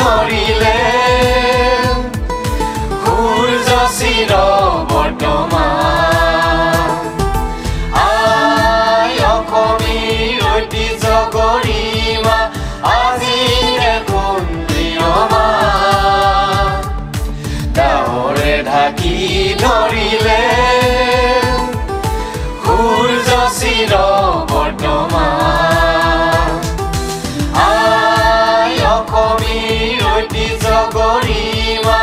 ধৰিলে সূৰ্য চিৰ বৰ্তমান আই অসমীৰ ঐতিহ্য গৰিমা আজি দেখোন প্ৰিয়মান ডাৱৰে ঢাকি ধৰিলে সূৰ্য চিৰ বৰ্তমান আই অসমীৰ ঐতিহ্য গৰিমা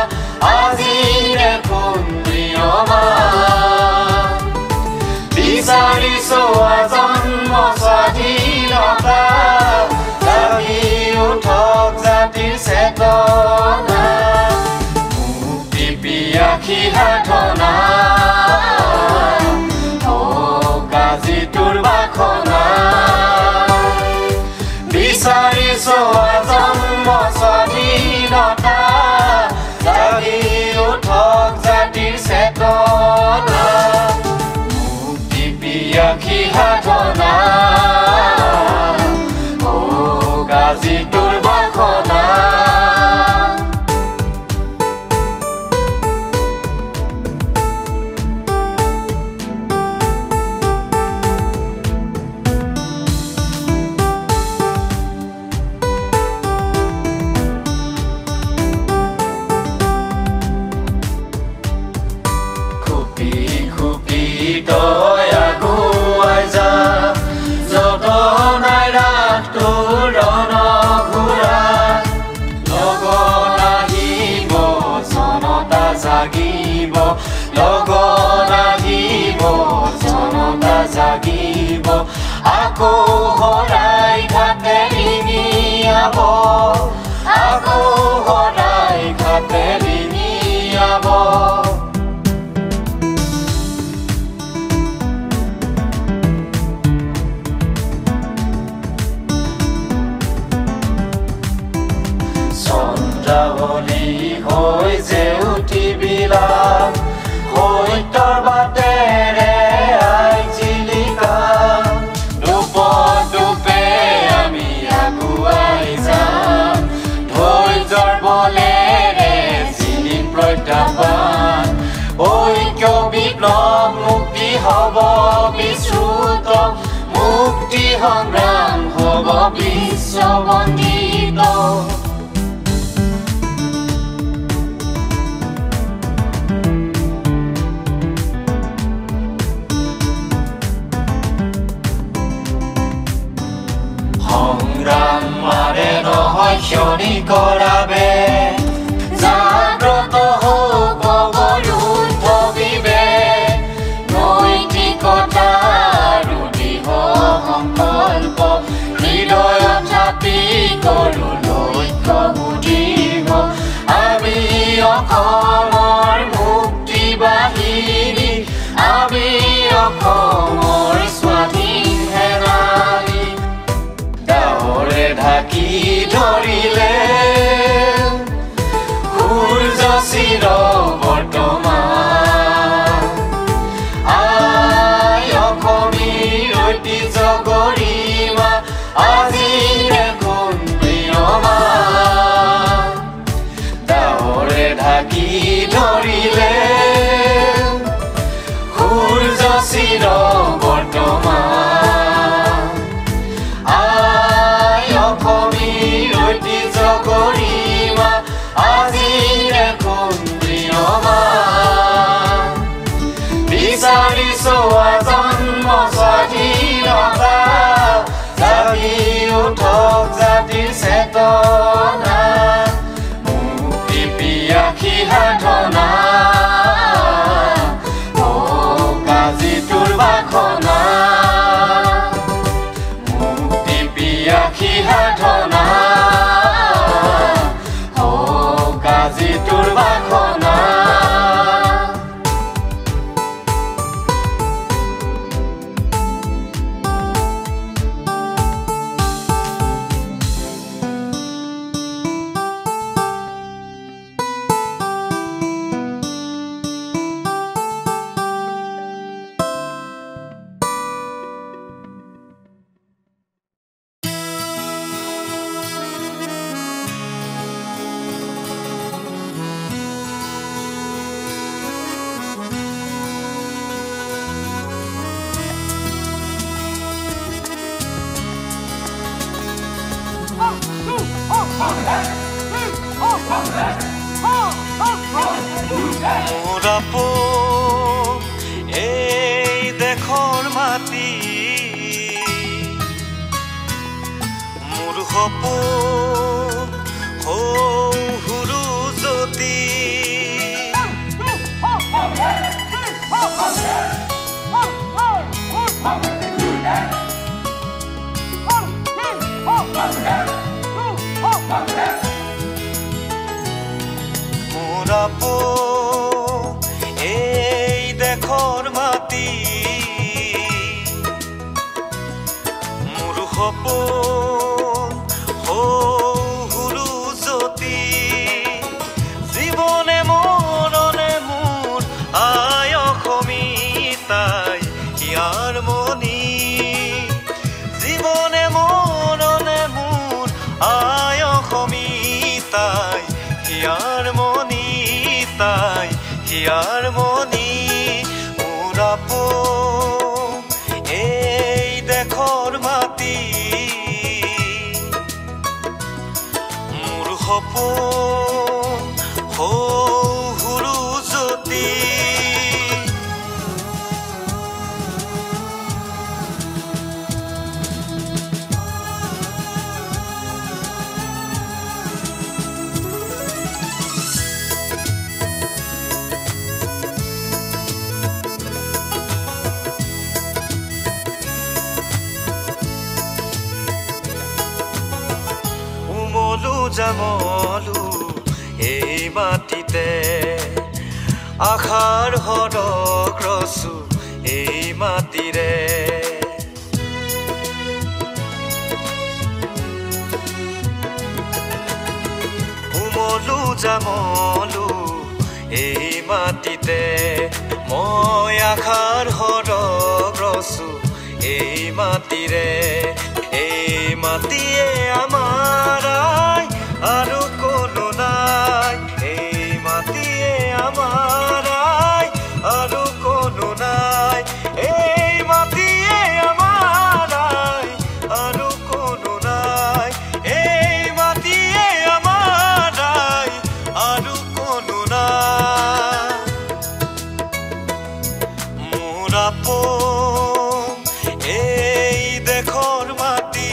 আজি দেখোন প্ৰিয়মান বিচাৰিছো জন্ম স্বাধীনতা জাগি উঠক জাতিৰ চেতনা মুক্তি পিয়াসী সাধনা আজি তোৰ বাসনা বিচাৰিছো জন্ম স্বাধীনতা জাগি উঠক জাতিৰ চেতনা মুক্তি পিয়াসী সাধনা আজি তোৰ বাসনা জাগিব লগত আহিব জনতা জাগিব আকৌ হৰাই ঘাটে ৰিঙিয়াব আকৌ হৰাই ঘাটে ৰিঙিয়াব চন্দ্ৰাৱলী হৈ যে উঠিবিলা সত্যৰ বাটেৰে আই চিলিকা দুপে আমি আগুৱাই যাম ধৈৰ্যৰ বলেৰে চিনি প্ৰত্যাহ্বান ঐক্য বিপ্লৱ মুক্তি হ'ব বিশ্ৰুত মুক্তি সংগ্ৰাম হ'ব বিশ্ববন্দিত সংগ্ৰাম মাৰে নহয় ক্ষণিক কৰাবে জাগ্ৰত হওক অবৰুদ্ধ বিবেক নৈতিকতা আৰু দৃঢ় সংকল্প হৃদয়ত থাপি কৰো লক্ষ্য সুদৃঢ় আমি অসমৰ মুক্তি বাহিনী আমি অসমৰ স্বাধীন সেনানী ডাৱৰে ঢাকি ধৰিলে সূৰ্য চিৰ বৰ্তমান আই অসমীৰ ঐতিহ্য গৰিমা আজি দেখোন প্ৰিয়মান ডাৱৰে ঢাকি ধৰিলে সূৰ্য চিৰ বৰ্তমান অসমীৰ ঐতিহ্য গৰিমা আজি দেখোন প্ৰিয়মান বিচাৰিছো জন্ম স্বাধীনতা জাগি উঠক জাতিৰ চেতনা মুক্তি পিয়াসী সাধনা আজি তোৰ বাসনা পিয়াসী সাধনা আজি তোৰ বাসনা মোৰ আপোন এই দেশৰ মাটি মোৰ সপোন সৰু জ্যোতি মোৰ আপোন এই দেশৰ মাটি মোৰ সপোন সৰু জ্যোতি জীৱনে মৰণে মোৰ আই অসমিতাই ইয়াৰ মণি জীৱনে মৰণে মোৰ আই অসমিতাই হিয়াৰ মণি তাই হিয়াৰ মণি মোৰ আপোন এই দেশৰ মাটি মোৰ সপোন সৰু জ্যোতি জামলু এই মাটিতে আশাৰ হৰক ৰচু এই মাটিৰে উমলু জামলু এই মাটিতে মই আশাৰ হৰক ৰচু এই মাটিৰে এই মাটিয়ে আমাৰ আৰু কোনো নাই এই মাটিয়ে আমাৰ আৰু কোনো নাই এই মাটিয়ে আমাৰ আৰু কোনো নাই এই মাটিয়ে আমাৰ আৰু কোনো নাই মোৰ আপোন এই দেশৰ মাটি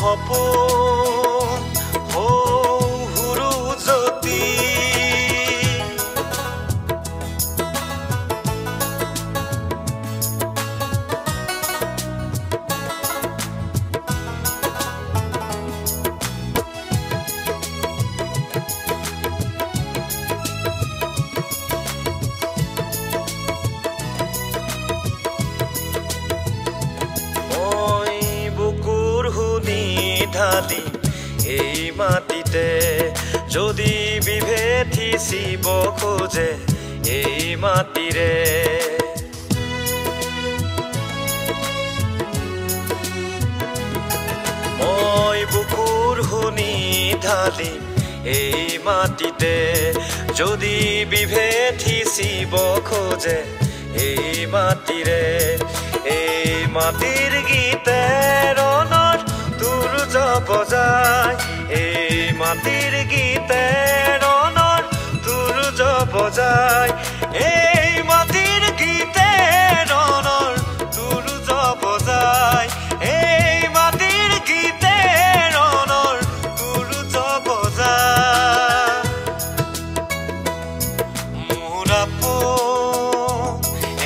সপোন সৰু জ্যোতি ঢালি এই মাটিতে যদি বিভেদ সিঁচিব খোজে এই মাটিৰে মই বুকুৰ শুনি ঢালি এই মাটিতে যদি বিভেদ সিঁচিব খোজে এই মাটিৰে এই মাটিৰ গীতে ৰণৰ তুৰুজ বজায় এই মাটিৰ গীতে ৰণৰ তুৰুজ বজায় এই মাটিৰ গীতে ৰণৰ তুৰুজ বজায় এই মাটিৰ গীতে ৰণৰ তুৰুজ বজায় মোৰ আপোন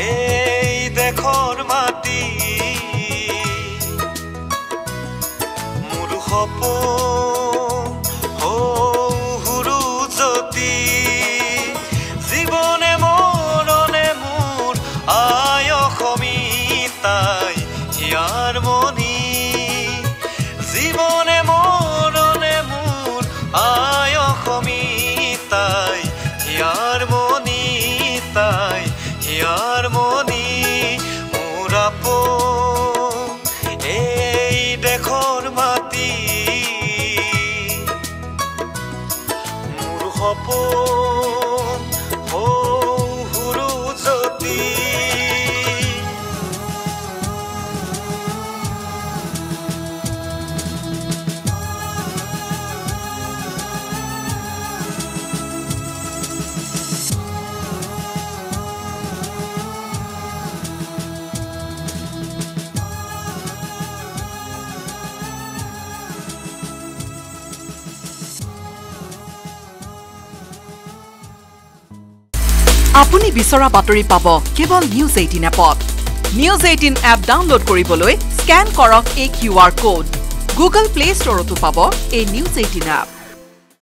এই দেশৰ মাটি সপোন সৰু জ্যোতি জীৱনে মৰণে মোৰ আই অসমিতাই হিয়াৰ মণি জীৱনে মৰণে মোৰ আই অসমিতাই হিয়াৰ মণি তাই হিয়াৰ মণি মোৰ আপোন এই দেশৰ মাটি মোৰ সপোন সৰু জ্যোতি আপুনি বিচৰা বাতৰি পাব কেৱল নিউজ 18 এপত নিউজ 18 এপ ডাউনলোড কৰিবলৈ স্ক্যান কৰক এই QR কোড গুগল প্লে ষ্টৰতো পাব এই নিউজ 18 এপ